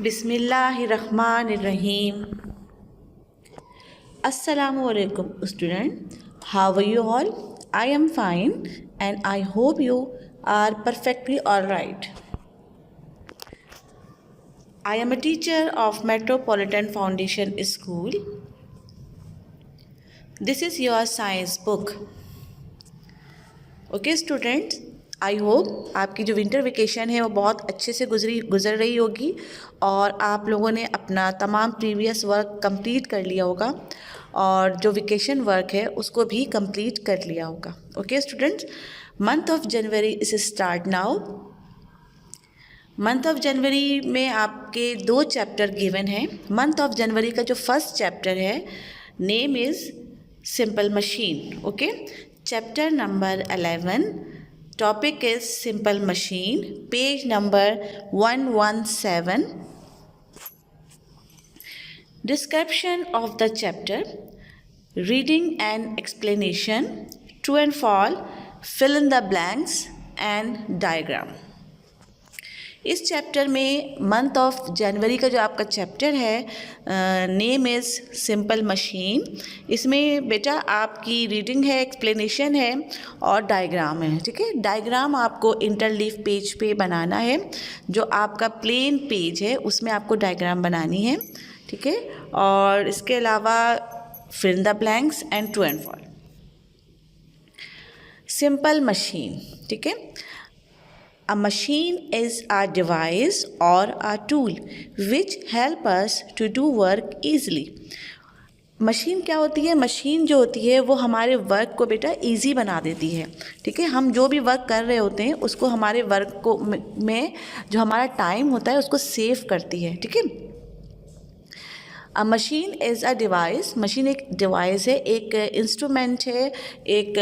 Bismillahirrahmanirrahim. Assalamualaikum student. How are you all? I am fine and I hope you are perfectly alright. I am a teacher of Metropolitan Foundation School. This is your science book. Okay students, I hope आपकी जो winter vacation है वो बहुत अच्छे से गुज़र रही होगी और आप लोगों ने अपना तमाम प्रीवियस वर्क कंप्लीट कर लिया होगा और जो वेकेशन वर्क है उसको भी कंप्लीट कर लिया होगा. Okay students, month of January is start now. Month of January में आपके 2 चैप्टर गिवन हैं. मंथ ऑफ जनवरी का जो फर्स्ट चैप्टर है name is simple machine. Okay, chapter number 11. Topic is simple machine. Page number 117. Description of the chapter. Reading and explanation. True and false. Fill in the blanks and diagram. इस chapter में month of January का जो आपका chapter है name is simple machine. इसमें बेटा आपकी reading है, एक्सप्लेनेशन है और डायग्राम है. ठीक है, डायग्राम आपको इंटरलीफ पेज पे बनाना है. जो आपका प्लेन पेज है उसमें आपको डायग्राम बनानी है. ठीक है, और इसके अलावा fill in the blanks and true and false. Simple machine. ठीक है, A machine is a device or a tool which help us to do work easily. Machine क्या होती है? मशीन जो होती है वो हमारे वर्क को बेटा इजी बना देती है. ठीक है, हम जो भी वर्क कर रहे होते हैं उसको हमारे वर्क को में जो हमारा टाइम होता है उसको सेव करती है. ठीक है, अ machine is a device. Machine एक डिवाइस है, एक इंस्ट्रूमेंट है, एक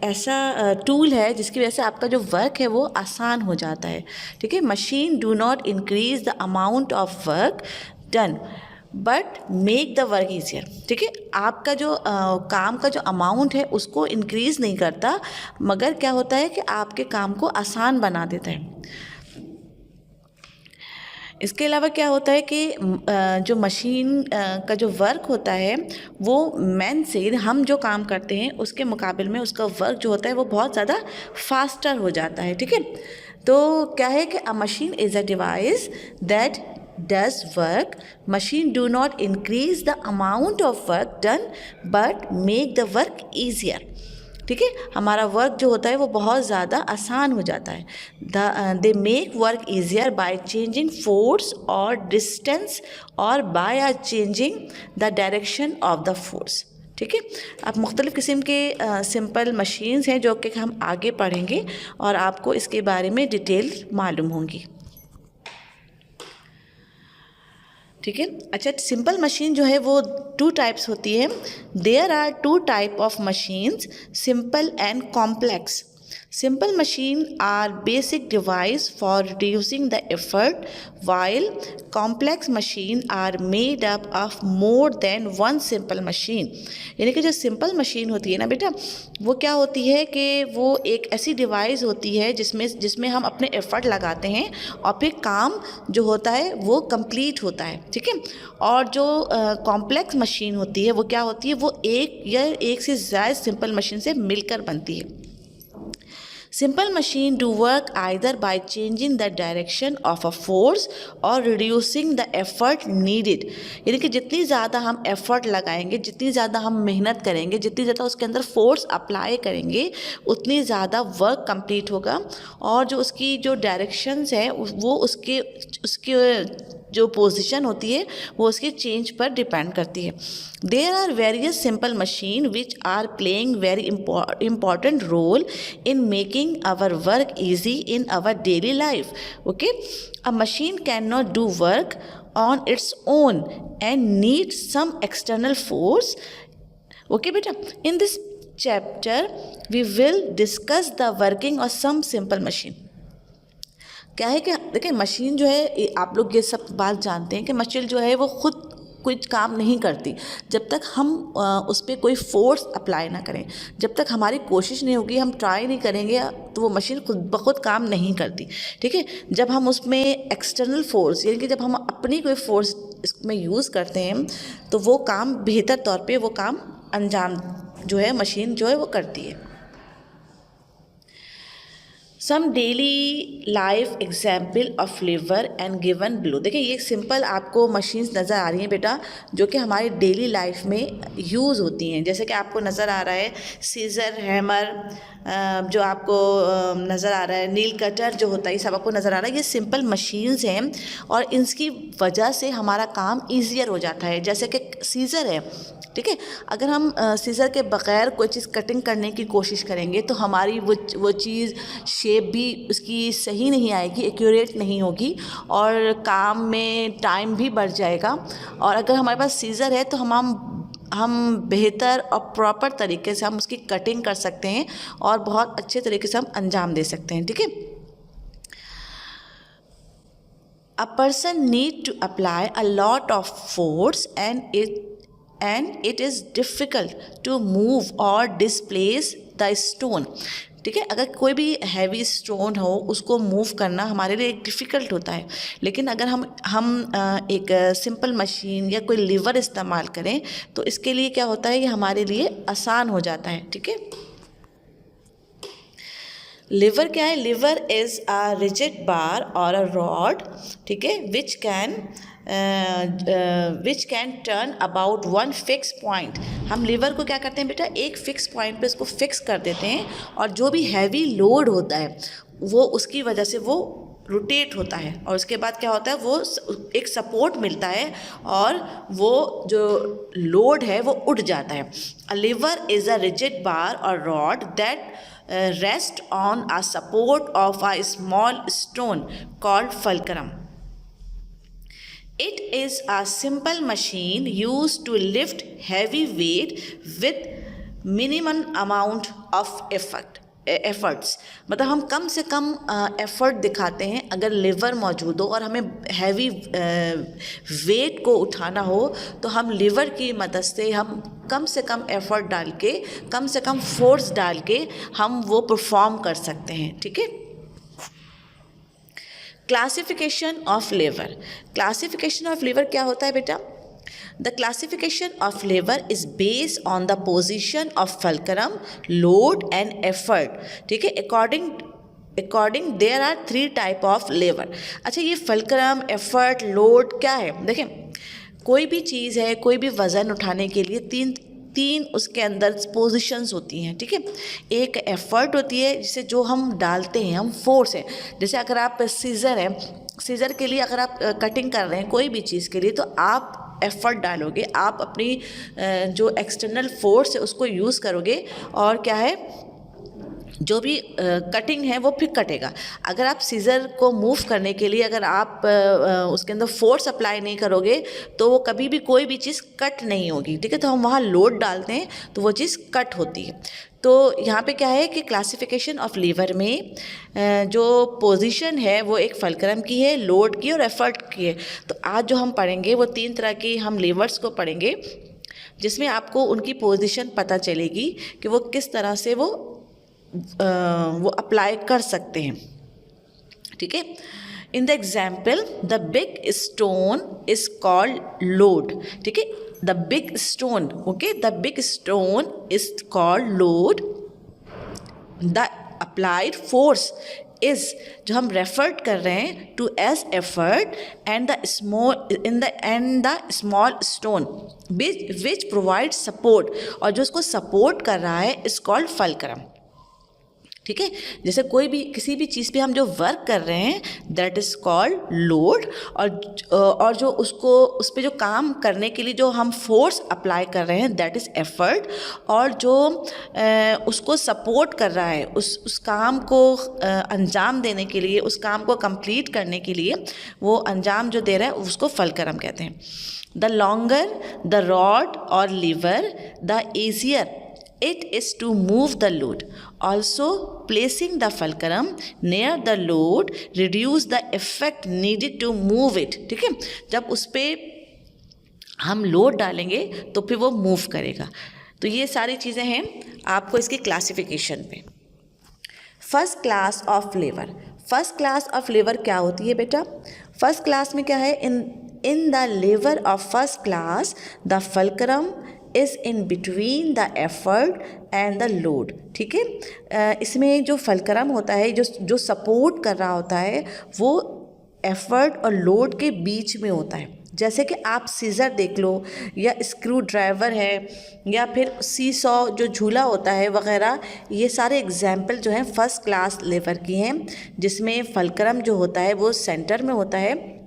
ऐसा टूल है जिसकी वजह से आपका जो वर्क है वो आसान हो जाता है. ठीक है, machine do not increase the amount of work done but make the work easier. ठीक है, आपका जो काम का जो अमाउंट है उसको इंक्रीज़ नहीं करता, मगर क्या होता है कि आपके काम को आसान बना देता है. इसके अलावा क्या होता है कि जो मशीन का जो वर्क होता है वो मैन से हम जो काम करते हैं उसके मुकाबले में उसका वर्क जो होता है वो बहुत ज़्यादा फास्टर हो जाता है. ठीक है, तो क्या है कि अ machine is a device that does work. Machine do not increase the amount of work done but make the work easier. ठीक है, हमारा वर्क जो होता है वो बहुत ज़्यादा आसान हो जाता है. They make work easier by changing force और डिस्टेंस और by changing the direction of the force. ठीक है, अब मुख्तलिफ़ किस्म के सिंपल मशीन्स हैं जो कि हम आगे पढ़ेंगे और आपको इसके बारे में डिटेल मालूम होंगी. ठीक है, अच्छा, सिंपल मशीन जो है वो 2 टाइप्स होती है. There are 2 type of machines, simple and complex. Simple machine are basic device for reducing the effort, while complex machine are made up of more than one simple machine. यानी कि जो simple machine होती है ना बेटा, वो क्या होती है कि वो एक ऐसी डिवाइस होती है जिसमें हम अपने एफर्ट लगाते हैं और फिर काम जो होता है वो कंप्लीट होता है. ठीक है, और जो कॉम्प्लेक्स मशीन होती है वो क्या होती है, वो एक या एक से ज़्यादा सिंपल मशीन से मिलकर बनती है. Simple machine do work either by changing the direction of a force or reducing the effort needed. यानी कि जितनी ज़्यादा हम एफ़र्ट लगाएंगे, जितनी ज़्यादा हम मेहनत करेंगे, जितनी ज़्यादा उसके अंदर फोर्स अप्लाई करेंगे उतनी ज़्यादा वर्क कंप्लीट होगा और जो उसकी जो डायरेक्शंस हैं वो उसके जो पोजीशन होती है वो उसके चेंज पर डिपेंड करती है. There are various simple machine which are playing very important role in making our work easy in our daily life. Okay, a machine can not do work on its own and need some external force. Okay बेटा, in this chapter we will discuss the working of some simple machine. क्या है कि देखिए, machine जो है आप लोग ये सब बात जानते हैं कि मशीन जो है वो खुद कुछ काम नहीं करती जब तक हम उस पर कोई फोर्स अप्लाई ना करें। जब तक हमारी कोशिश नहीं होगी, हम ट्राई नहीं करेंगे, तो वो मशीन खुद ब खुद काम नहीं करती। ठीक है, जब हम उसमें एक्सटर्नल फोर्स यानी कि जब हम अपनी कोई फोर्स इसमें यूज़ करते हैं तो वो काम बेहतर तौर पे वो काम अंजाम जो है मशीन जो है वो करती है। Some daily life example of lever and given below. देखिए ये सिंपल आपको मशीन्स नज़र आ रही हैं बेटा, जो कि हमारी डेली लाइफ में यूज़ होती हैं। जैसे कि आपको नज़र आ रहा है सीज़र, हैमर, जो आपको नज़र आ रहा है नील कटर जो होता है, ये सब आपको नज़र आ रहा है। ये सिंपल मशीन्स हैं और इनकी वजह से हमारा काम ईजियर हो जाता है। जैसे कि सीज़र है, ठीक है, अगर हम सीज़र के बग़ैर कोई चीज़ कटिंग करने की कोशिश करेंगे तो हमारी वो चीज़ शेप भी उसकी सही नहीं आएगी, एक्यूरेट नहीं होगी और काम में टाइम भी बढ़ जाएगा। और अगर हमारे पास सीज़र है तो हम बेहतर और प्रॉपर तरीके से हम उसकी कटिंग कर सकते हैं और बहुत अच्छे तरीके से हम अंजाम दे सकते हैं। ठीक है, a person need to apply a lot of force and it is difficult to move or displace the stone। ठीक है, अगर कोई भी हैवी स्टोन हो उसको मूव करना हमारे लिए डिफ़िकल्ट होता है, लेकिन अगर हम एक सिंपल मशीन या कोई लीवर इस्तेमाल करें तो इसके लिए क्या होता है, ये हमारे लिए आसान हो जाता है। ठीक है, लिवर क्या है, liver is a rigid bar और अ रॉड, ठीक है, which can turn about one fix point. हम लिवर को क्या करते हैं बेटा, एक फ़िक्स पॉइंट पे उसको फिक्स कर देते हैं और जो भी हैवी लोड होता है वो उसकी वजह से वो रोटेट होता है और उसके बाद क्या होता है, वो एक सपोर्ट मिलता है और वो जो लोड है वो उठ जाता है। A lever is a rigid bar or rod that rest on a support of a small stone called fulcrum. It is a simple machine used to lift heavy weight with minimum amount of efforts। मतलब हम कम से कम effort दिखाते हैं अगर liver मौजूद हो और हमें हैवी वेट को उठाना हो तो हम लिवर की मदद से हम कम से कम एफर्ट डाल के, कम से कम फोर्स डाल के हम वो परफॉर्म कर सकते हैं। ठीक है, classification of liver. Classification of liver क्या होता है बेटा, The classification of lever is based on the position of fulcrum, load and effort। ठीक है, according there are 3 type of lever। अच्छा, ये fulcrum, effort, load क्या है, देखें कोई भी चीज़ है, कोई भी वज़न उठाने के लिए तीन उसके अंदर पोजीशंस होती हैं। ठीक है, एक एफर्ट होती है जिसे जो हम डालते हैं, हम फोर्स है। जैसे अगर आप सीज़र है, सीज़र के लिए अगर आप कटिंग कर रहे हैं कोई भी चीज़ के लिए तो आप एफ़र्ट डालोगे, आप अपनी जो एक्सटर्नल फोर्स है उसको यूज़ करोगे और क्या है, जो भी कटिंग है वो फिर कटेगा। अगर आप सीज़र को मूव करने के लिए अगर आप उसके अंदर फोर्स अप्लाई नहीं करोगे तो वो कभी भी कोई भी चीज़ कट नहीं होगी। ठीक है, तो हम वहाँ लोड डालते हैं तो वो चीज़ कट होती है। तो यहाँ पे क्या है कि क्लासिफिकेशन ऑफ लीवर में जो पोजीशन है वो एक फलक्रम की है, लोड की और एफर्ट की है। तो आज जो हम पढ़ेंगे वो 3 तरह की हम लीवर्स को पढ़ेंगे जिसमें आपको उनकी पोजीशन पता चलेगी कि वो किस तरह से वो अप्लाई कर सकते हैं। ठीक है, in the example the big stone is called load. ठीक है, the big stone, okay, the big stone is called load. The applied force is, जो हम रेफर्ड कर रहे हैं to as effort and the small stone which provide support, और जो उसको सपोर्ट कर रहा है इज कॉल्ड फलक्रम। ठीक है, जैसे कोई भी किसी भी चीज़ पे हम जो वर्क कर रहे हैं दैट इज़ कॉल्ड लोड, और जो उसको उस पर जो काम करने के लिए जो हम फोर्स अप्लाई कर रहे हैं दैट इज़ एफर्ट, और जो उसको सपोर्ट कर रहा है उस काम को अंजाम देने के लिए, उस काम को कंप्लीट करने के लिए वो अंजाम जो दे रहा है उसको फलक्रम कहते हैं। द लॉन्गर द रॉड और lever the easier it is to move the load। Also placing the fulcrum near the load reduce the effect needed to move it। ठीक है, जब उस पर हम लोड डालेंगे तो फिर वो मूव करेगा। तो ये सारी चीज़ें हैं आपको इसकी क्लासिफिकेशन पे। First class of lever, first class of lever क्या होती है बेटा? फर्स्ट क्लास में क्या है? In the lever of first class the fulcrum is in between the effort and the load. ठीक है, इसमें जो फल्क्रम होता है, जो सपोर्ट कर रहा होता है, वो एफर्ट और लोड के बीच में होता है। जैसे कि आप सीज़र देख लो, या स्क्रू ड्राइवर है, या फिर सी सॉ जो झूला होता है वगैरह, ये सारे एग्जाम्पल जो हैं फर्स्ट क्लास लीवर की हैं, जिसमें फल्क्रम जो होता है वो सेंटर में होता है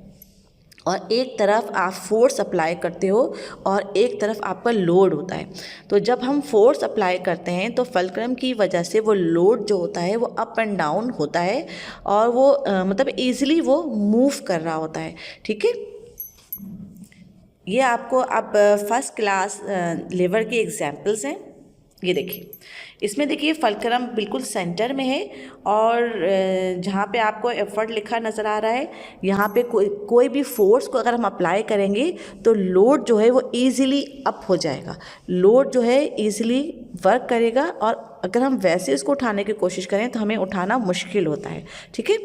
और एक तरफ आप फोर्स अप्लाई करते हो और एक तरफ आपका लोड होता है। तो जब हम फोर्स अप्लाई करते हैं तो फल्क्रम की वजह से वो लोड जो होता है वो अप एंड डाउन होता है और वो मतलब ईज़िली वो मूव कर रहा होता है। ठीक है, ये आपको अब फर्स्ट क्लास लीवर के एग्जाम्पल्स हैं। ये देखिए, इसमें देखिए फल्क्रम बिल्कुल सेंटर में है और जहाँ पे आपको एफर्ट लिखा नज़र आ रहा है, यहाँ पे कोई भी फोर्स को अगर हम अप्लाई करेंगे तो लोड जो है वो ईज़िली अप हो जाएगा, लोड जो है ईज़िली वर्क करेगा, और अगर हम वैसे इसको उठाने की कोशिश करें तो हमें उठाना मुश्किल होता है। ठीक है,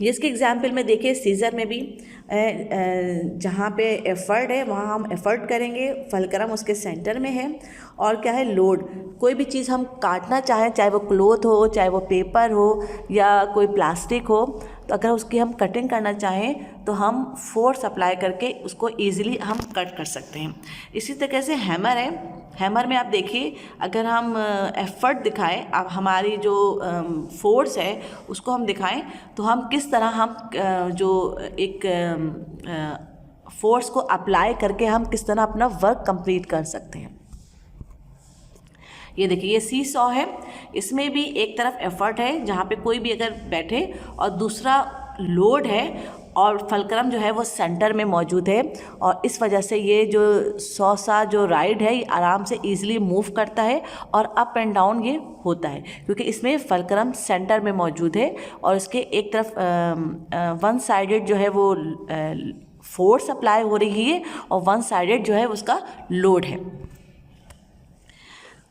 ये इसके एग्जाम्पल में देखिए, सीज़र में भी जहाँ पे एफर्ट है वहाँ हम एफर्ट करेंगे, फल्क्रम उसके सेंटर में है, और क्या है, लोड। कोई भी चीज़ हम काटना चाहें, चाहे वो क्लोथ हो, चाहे वो पेपर हो, या कोई प्लास्टिक हो, तो अगर उसकी हम कटिंग करना चाहें तो हम फोर्स अप्लाई करके उसको ईज़िली हम कट कर सकते हैं। इसी तरीके से हैमर है, हैमर में आप देखिए, अगर हम एफर्ट दिखाएं, अब हमारी जो फोर्स है उसको हम दिखाएं, तो हम किस तरह हम जो एक फोर्स को अप्लाई करके हम किस तरह अपना वर्क कंप्लीट कर सकते हैं। ये देखिए, ये सी सॉ है, इसमें भी एक तरफ एफर्ट है जहाँ पे कोई भी अगर बैठे, और दूसरा लोड है, और फल्क्रम जो है वो सेंटर में मौजूद है, और इस वजह से ये जो सॉ जो राइड है ये आराम से ईज़िली मूव करता है और अप एंड डाउन ये होता है, क्योंकि इसमें फल्क्रम सेंटर में मौजूद है और इसके एक तरफ वन साइडेड जो है वो फोर्स अप्लाई हो रही है और वन साइडेड जो है उसका लोड है।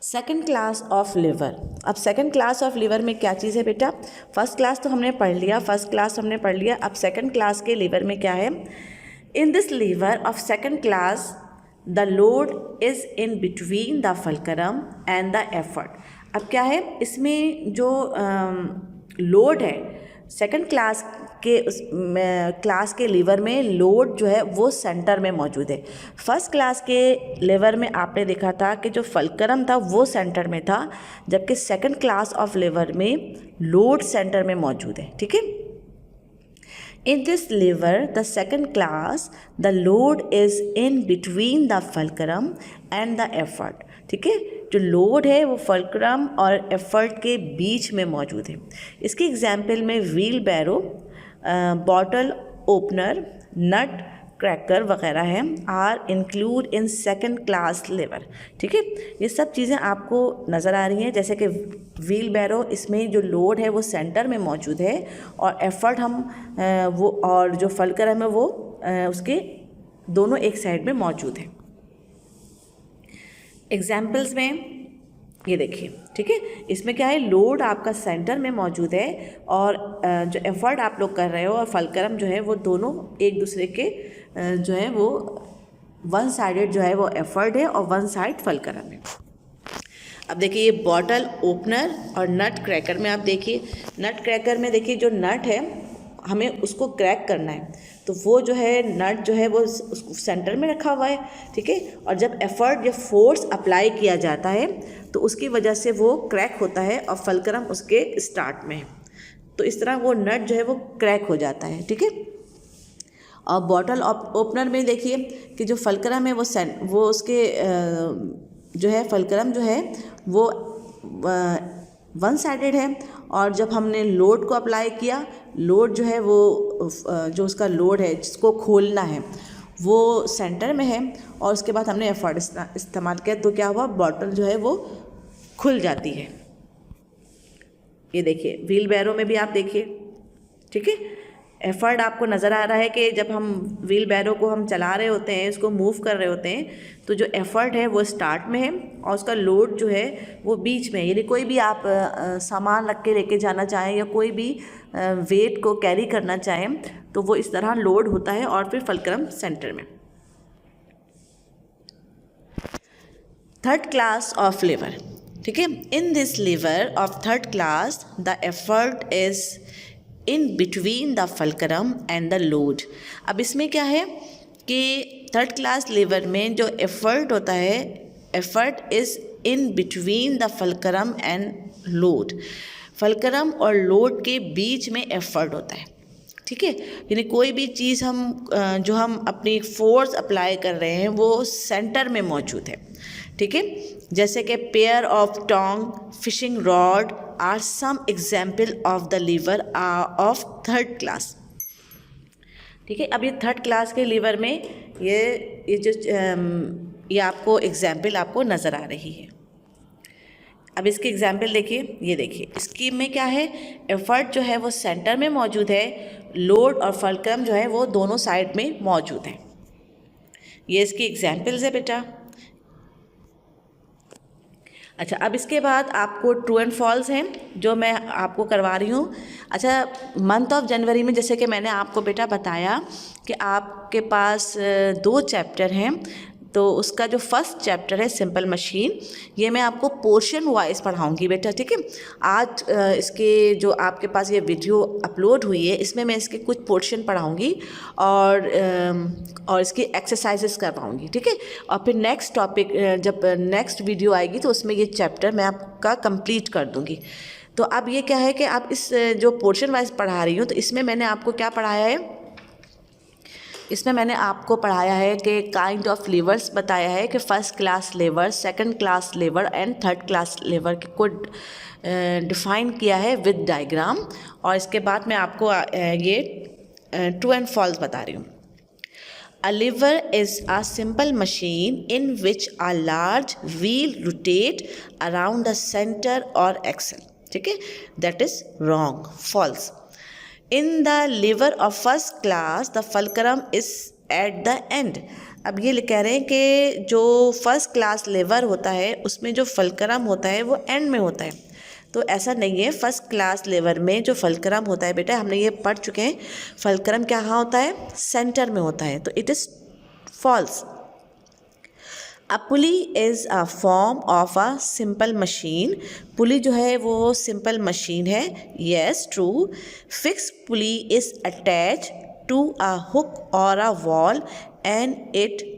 सेकंड क्लास ऑफ लीवर, अब सेकंड क्लास ऑफ लीवर में क्या चीज़ है बेटा? फर्स्ट क्लास तो हमने पढ़ लिया, फर्स्ट क्लास हमने पढ़ लिया, अब सेकंड क्लास के लीवर में क्या है? In this lever of second class the load is in between the fulcrum and the effort. अब क्या है, इसमें जो लोड है सेकंड क्लास के लीवर में, लोड जो है वो सेंटर में मौजूद है। फर्स्ट क्लास के लीवर में आपने देखा था कि जो फल्क्रम था वो सेंटर में था, जबकि सेकंड क्लास ऑफ लीवर में लोड सेंटर में मौजूद है। ठीक है, in this lever the second class the load is in between the fulcrum and the effort. ठीक है, जो लोड है वो फल्क्रम और एफर्ट के बीच में मौजूद है। इसके एग्जाम्पल में wheelbarrow, bottle opener, nutcracker वगैरह हैं, are include in second class lever. ठीक है, ये सब चीज़ें आपको नज़र आ रही हैं, जैसे कि व्हील बैरो, इसमें जो लोड है वो सेंटर में मौजूद है और एफर्ट हम वो, और जो फल्क्रम है वो उसके दोनों एक साइड में मौजूद है। एग्जाम्पल्स में ये देखिए, ठीक है, इसमें क्या है, लोड आपका सेंटर में मौजूद है और जो एफर्ट आप लोग कर रहे हो और फल्क्रम जो है वो दोनों एक दूसरे के जो है वो वन साइडेड जो है वो एफर्ट है और वन साइड फल्क्रम है। अब देखिए, ये बॉटल ओपनर और नट क्रैकर में आप देखिए, नट क्रैकर में देखिए जो नट है हमें उसको क्रैक करना है, तो वो जो है नट जो है वो सेंटर में रखा हुआ है। ठीक है, और जब एफर्ट या फोर्स अप्लाई किया जाता है तो उसकी वजह से वो क्रैक होता है और फल्क्रम उसके स्टार्ट में है, तो इस तरह वो नट जो है वो क्रैक हो जाता है। ठीक है, और बॉटल ओपनर में देखिए कि जो फल्क्रम है वो उसके जो है फल्क्रम जो है वो वन साइडेड है, और जब हमने लोड को अप्लाई किया, लोड जो है वो जो उसका लोड है जिसको खोलना है वो सेंटर में है, और उसके बाद हमने एफर्ट इस्तेमाल किया तो क्या हुआ, बॉटल जो है वो खुल जाती है। ये देखिए, व्हील बैरो में भी आप देखिए, ठीक है, एफर्ट आपको नज़र आ रहा है कि जब हम व्हील बैरो को हम चला रहे होते हैं, इसको मूव कर रहे होते हैं, तो जो एफर्ट है वो स्टार्ट में है और उसका लोड जो है वो बीच में है। यानी कोई भी आप सामान रख के लेके जाना चाहें या कोई भी वेट को कैरी करना चाहें तो वो इस तरह लोड होता है और फिर फलक्रम सेंटर में। थर्ड क्लास ऑफ लीवर, ठीक है। In this lever of third class the effort is in between the fulcrum and the load. अब इसमें क्या है कि थर्ड क्लास लीवर में जो एफर्ट होता है, effort is in between the fulcrum and load. Fulcrum और लोड के बीच में एफर्ट होता है, ठीक है। यानी कोई भी चीज़ हम जो हम अपनी फोर्स अप्लाई कर रहे हैं वो सेंटर में मौजूद है, ठीक है। जैसे कि pair of tong, fishing rod are some example of the lever of third class, ठीक है। अब ये थर्ड क्लास के लीवर में ये आपको एग्जाम्पल आपको नज़र आ रही है। अब इसकी एग्जाम्पल देखिए, ये देखिए इसकी में क्या है, एफर्ट जो है वो सेंटर में मौजूद है, लोड और फलक्रम जो है वो दोनों साइड में मौजूद है। ये इसकी एग्जाम्पल्स है बेटा। अच्छा, अब इसके बाद आपको ट्रू एंड फॉल्स हैं जो मैं आपको करवा रही हूँ। अच्छा, मंथ ऑफ जनवरी में जैसे कि मैंने आपको बेटा बताया कि आपके पास 2 चैप्टर हैं, तो उसका जो फर्स्ट चैप्टर है सिंपल मशीन, ये मैं आपको पोर्शन वाइज पढ़ाऊंगी बेटा, ठीक है। आज इसके जो आपके पास ये वीडियो अपलोड हुई है इसमें मैं इसके कुछ पोर्शन पढ़ाऊंगी और इसकी एक्सरसाइजेस करवाऊंगी, ठीक है। और फिर नेक्स्ट टॉपिक जब नेक्स्ट वीडियो आएगी तो उसमें ये चैप्टर मैं आपका कंप्लीट कर दूंगी। तो अब ये क्या है कि आप इस जो पोर्शन वाइज पढ़ा रही हूँ तो इसमें मैंने आपको क्या पढ़ाया है, इसमें मैंने आपको पढ़ाया है कि काइंड ऑफ लीवर्स बताया है कि first class lever, second class liver and third class lever को डिफ़ाइन किया है विद डायग्राम। और इसके बाद मैं आपको ये ट्रू एंड फॉल्स बता रही हूँ। A lever is a simple machine in which a large wheel rotate around the center or axle, ठीक है। That is wrong, false. In the lever of first class, the fulcrum is at the end. अब ये कह रहे हैं कि जो first class लेवर होता है उसमें जो फलक्रम होता है वो एंड में होता है, तो ऐसा नहीं है। फर्स्ट क्लास लेवर में जो फलक्रम होता है बेटा, हमने ये पढ़ चुके हैं, फलक्रम कहाँ होता है, सेंटर में होता है, तो it is false. A pulley is a form of a simple machine. Pulley जो है वो सिंपल मशीन है, yes true. Fix pulley is attach to a hook or a wall and it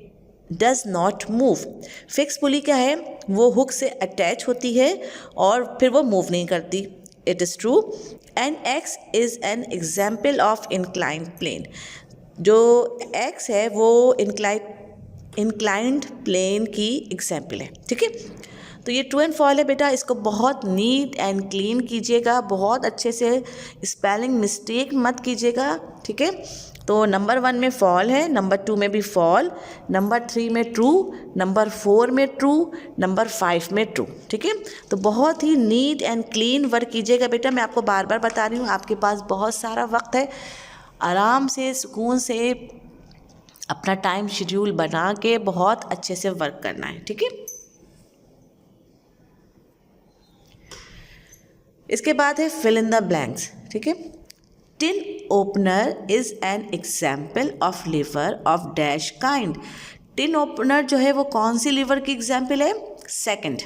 does not move. Fix pulley क्या है, वो hook से attach होती है और फिर वो मूव नहीं करती, it is true. And X is an example of inclined plane. जो एक्स है वो इंक्लाइंड प्लेन की एग्जाम्पल है, ठीक है। तो ये ट्रू एंड फॉल है बेटा, इसको बहुत नीट एंड क्लीन कीजिएगा, बहुत अच्छे से स्पेलिंग मिस्टेक मत कीजिएगा, ठीक है। तो नंबर 1 में फॉल है, नंबर 2 में भी फॉल, नंबर 3 में ट्रू, नंबर 4 में ट्रू, नंबर 5 में ट्रू, ठीक है। तो बहुत ही नीट एंड क्लीन वर्क कीजिएगा बेटा। मैं आपको बार बार बता रही हूँ, आपके पास बहुत सारा वक्त है, आराम से सुकून से अपना टाइम शेड्यूल बना के बहुत अच्छे से वर्क करना है, ठीक है। इसके बाद है फिल इन द ब्लैंक्स, ठीक है। Tin opener is an example of lever of dash kind. Tin opener जो है वो कौन सी लीवर की एग्जाम्पल है, second.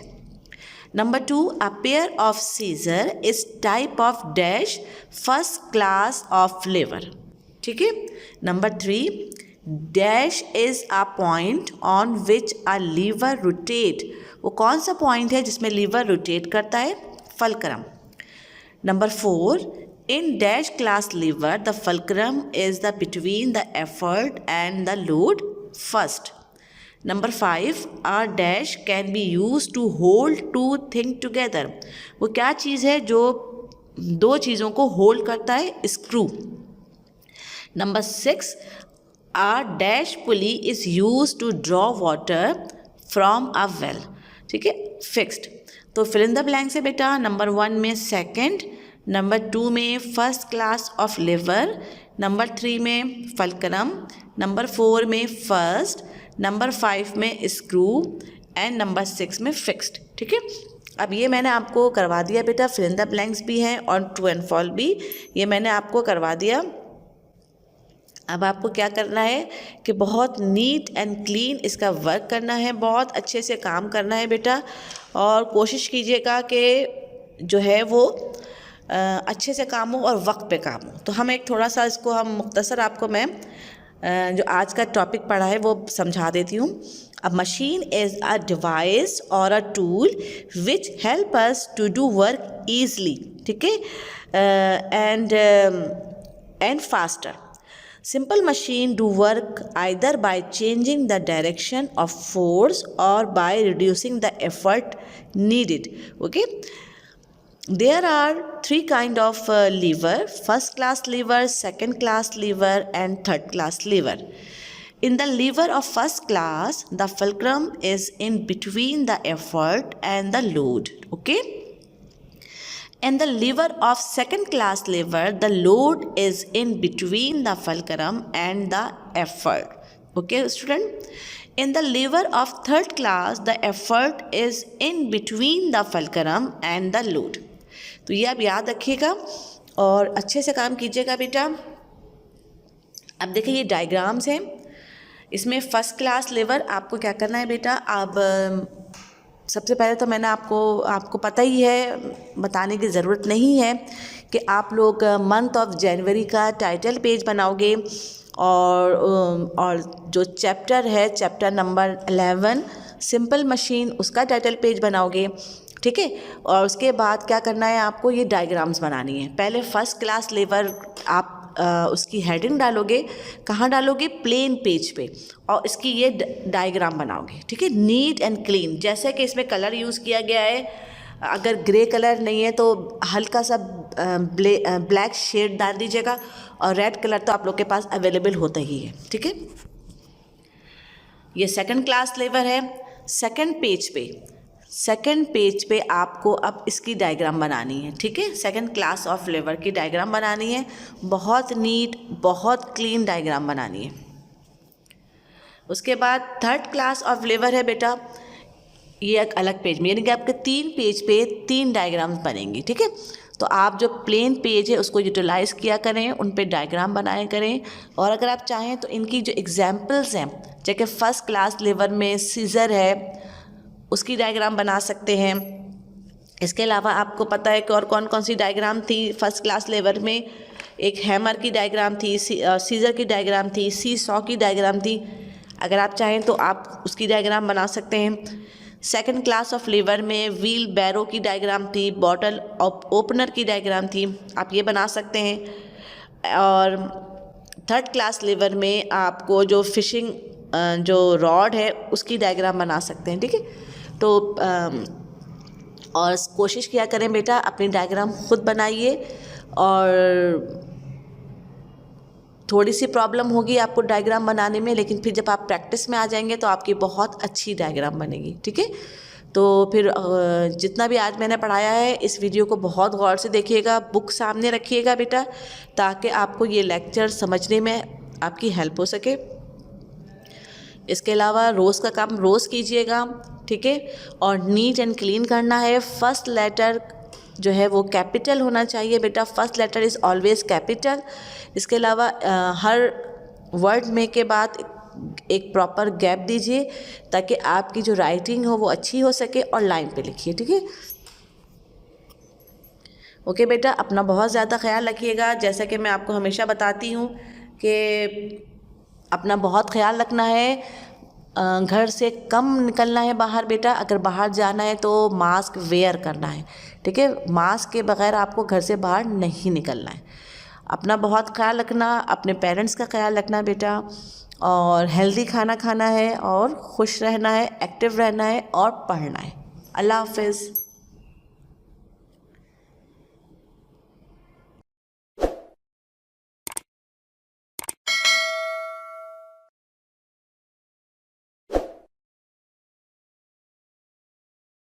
Number 2, a pair of scissor is type of dash first class of lever, ठीक है। Number 3, dash is a point on which a lever rotate. वो कौन सा पॉइंट है जिसमें लीवर रोटेट करता है, fulcrum. Number 4, in dash class lever the fulcrum is the between the effort and the load first. Number 5, a dash can be used to hold two things together. वो क्या चीज़ है जो दो चीज़ों को होल्ड करता है, screw. Number 6, a dash pulley is used to draw water from a well, ठीक है, फिक्स्ड। तो फिल इन द ब्लैंक से बेटा, नंबर 1 में सेकंड, नंबर 2 में first class of lever, number 3 में फलक्रम, नंबर 4 में फर्स्ट, नंबर 5 में स्क्रू एंड नंबर 6 में फिक्स्ड। ठीक है, अब ये मैंने आपको करवा दिया बेटा, फिल इन द ब्लैंक्स भी हैं और ट्रू एंड फॉल्स भी, ये मैंने आपको करवा दिया। अब आपको क्या करना है कि बहुत नीट एंड क्लीन इसका वर्क करना है, बहुत अच्छे से काम करना है बेटा, और कोशिश कीजिएगा कि जो है वो अच्छे से काम हो और वक्त पे काम हो। तो हम एक थोड़ा सा इसको हम मुख्तसर आपको मैं जो आज का टॉपिक पढ़ा है वो समझा देती हूँ। A machine is a device और a tool which help us to do work easily, ठीक है, and faster. Simple machine do work either by changing the direction of force or by reducing the effort needed. Okay. There are 3 kind of lever: first class lever, second class lever and third class lever. In the lever of first class, the fulcrum is in between the effort and the load. Okay. And the lever of second class lever, the load is in between the fulcrum and the effort. Okay student, in the lever of third class, the effort is in between the fulcrum and the load. तो ये आप याद रखिएगा और अच्छे से काम कीजिएगा बेटा। अब देखिए ये डायग्राम्स हैं, इसमें फर्स्ट क्लास लेवर आपको क्या करना है बेटा। अब सबसे पहले तो मैंने आपको पता ही है, बताने की ज़रूरत नहीं है कि आप लोग मंथ ऑफ जनवरी का टाइटल पेज बनाओगे और जो चैप्टर है, चैप्टर नंबर 11 सिंपल मशीन, उसका टाइटल पेज बनाओगे। ठीक है, और उसके बाद क्या करना है आपको, ये डायग्राम्स बनानी है। पहले फर्स्ट क्लास लेवर आप उसकी हेडिंग डालोगे, कहाँ डालोगे, प्लेन पेज पे, और इसकी ये डायग्राम बनाओगे। ठीक है, नीट एंड क्लीन, जैसे कि इसमें कलर यूज़ किया गया है, अगर ग्रे कलर नहीं है तो हल्का सा ब्लैक शेड डाल दीजिएगा, और रेड कलर तो आप लोग के पास अवेलेबल होता ही है। ठीक है, ये सेकंड क्लास लेवर है। सेकंड पेज पे आपको अब इसकी डायग्राम बनानी है। ठीक है, सेकंड क्लास ऑफ लेवर की डायग्राम बनानी है, बहुत नीट, बहुत क्लीन डायग्राम बनानी है। उसके बाद थर्ड क्लास ऑफ लेवर है बेटा, ये एक अलग पेज में, यानी कि आपके 3 पेज पे 3 डायग्राम बनेंगी। ठीक है, तो आप जो प्लेन पेज है उसको यूटिलाइज़ किया करें, उन पे डायग्राम बनाए करें, और अगर आप चाहें तो इनकी जो एग्जाम्पल्स हैं, जैसे फर्स्ट क्लास लेवर में सीज़र है, उसकी डायग्राम बना सकते हैं। इसके अलावा आपको पता है कि और कौन कौन सी डायग्राम थी फर्स्ट क्लास लेवर में, एक हैमर की डायग्राम थी, सीज़र की डायग्राम थी, सी सॉ की डायग्राम थी। अगर आप चाहें तो आप उसकी डायग्राम बना सकते हैं। सेकंड क्लास ऑफ लेवर में व्हील बैरो की डायग्राम थी, बॉटल ओपनर की डायग्राम थी, आप ये बना सकते हैं। और थर्ड क्लास लेवर में आपको जो फिशिंग जो रॉड है उसकी डायग्राम बना सकते हैं। ठीक है, तो और कोशिश किया करें बेटा अपनी डायग्राम खुद बनाइए, और थोड़ी सी प्रॉब्लम होगी आपको डायग्राम बनाने में, लेकिन फिर जब आप प्रैक्टिस में आ जाएंगे तो आपकी बहुत अच्छी डायग्राम बनेगी। ठीक है, तो फिर जितना भी आज मैंने पढ़ाया है इस वीडियो को बहुत गौर से देखिएगा, बुक सामने रखिएगा बेटा, ताकि आपको ये लेक्चर समझने में आपकी हेल्प हो सके। इसके अलावा रोज़ का काम रोज़ कीजिएगा। ठीक है, और नीट एंड क्लीन करना है। फर्स्ट लेटर जो है वो कैपिटल होना चाहिए बेटा, first letter is always capital. इसके अलावा हर वर्ड में के बाद एक प्रॉपर गैप दीजिए, ताकि आपकी जो राइटिंग हो वो अच्छी हो सके, और लाइन पे लिखिए। ठीक है, ओके बेटा, अपना बहुत ज़्यादा ख्याल रखिएगा। जैसा कि मैं आपको हमेशा बताती हूँ कि अपना बहुत ख्याल रखना है, घर से कम निकलना है बाहर बेटा, अगर बाहर जाना है तो मास्क वेयर करना है। ठीक है, मास्क के बगैर आपको घर से बाहर नहीं निकलना है। अपना बहुत ख्याल रखना, अपने पेरेंट्स का ख्याल रखना बेटा, और हेल्दी खाना खाना है, और खुश रहना है, एक्टिव रहना है, और पढ़ना है। अल्लाह हाफिज़।